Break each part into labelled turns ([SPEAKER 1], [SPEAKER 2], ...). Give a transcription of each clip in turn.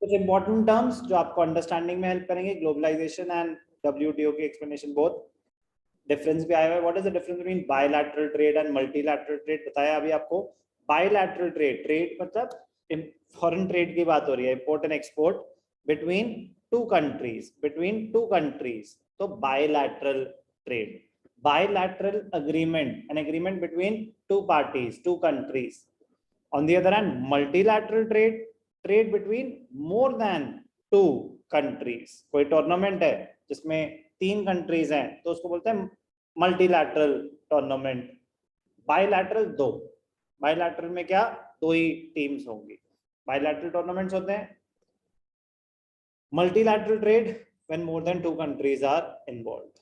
[SPEAKER 1] कुछ important terms जो आपको अंडरस्टैंडिंग में हेल्प करेंगे, ग्लोबलाइजेशन एंड WTO की एक्सप्लेनेशन बोथ। डिफरेंस भी आया हुआ है, what is the difference between bilateral trade and multilateral trade बताया अभी आपको। बायलैटरल ट्रेड, ट्रेड मतलब फॉरेन ट्रेड की बात हो रही है, import and export between two countries, between two countries, तो bilateral trade. Bilateral agreement, an agreement between two parties, two countries. On the other hand, multilateral trade, trade between more than two countries। कोई tournament है जिसमें 3 countries हैं तो उसको बोलते हैं multilateral tournament. Bilateral 2, bilateral में क्या 2 ही टीम्स होंगी, बायलैटरल टूर्नामेंट्स होते हैं। Multilateral trade when more than 2 countries are involved।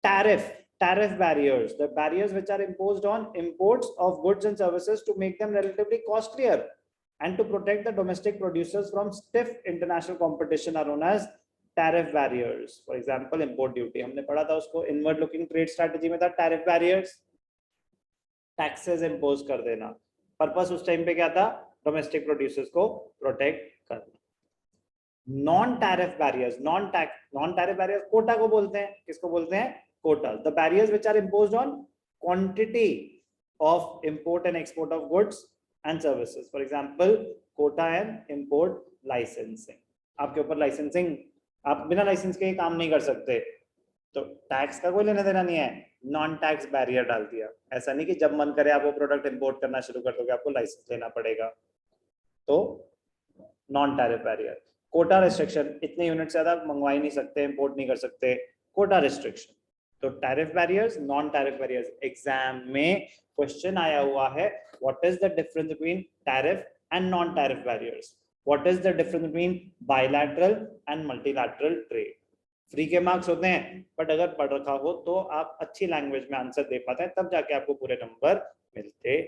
[SPEAKER 1] Tariff barriers, the barriers which are imposed on imports of goods and services to make them relatively costlier and to protect the domestic producers from stiff international competition are known as tariff barriers। For example, import duty हमने पढ़ा था उसको, inward looking trade strategy में था tariff barriers, taxes impose कर देना। Purpose उस time पे क्या था, डोमेस्टिक प्रोड्यूसर्स को प्रोटेक्ट करना। Non tariff barriers, non tariff barriers quota को बोलते हैं, किसको बोलते हैं, quotas, the barriers which are imposed on quantity of import and export of goods and services। For example, quota and import licensing। आपके ऊपर लाइसेंसिंग, आप बिना लाइसेंस के काम नहीं कर सकते, तो टैक्स का कोई लेना देना नहीं है, नॉन टैक्स बैरियर डाल दिया। ऐसा नहीं कि जब मन करे आप वो प्रोडक्ट इंपोर्ट करना शुरू कर दोगे, आपको लाइसेंस लेना पड़ेगा, तो non tariff barrier. Quota restriction, इतने यूनिट से ज्यादा मंगवा ही नहीं सकते, इंपोर्ट नहीं कर सकते, कोटा रिस्ट्रिक्शन। तो tariff barriers, non tariff barriers. Exam में क्वेश्चन आया हुआ है, what is the difference between tariff and non tariff barriers, what is the difference between bilateral and multilateral trade. Free के मार्क्स होते हैं, बट अगर पढ़ रखा हो तो आप अच्छी लैंग्वेज में आंसर दे पाते हैं, तब जाके आपको पूरे नंबर मिलते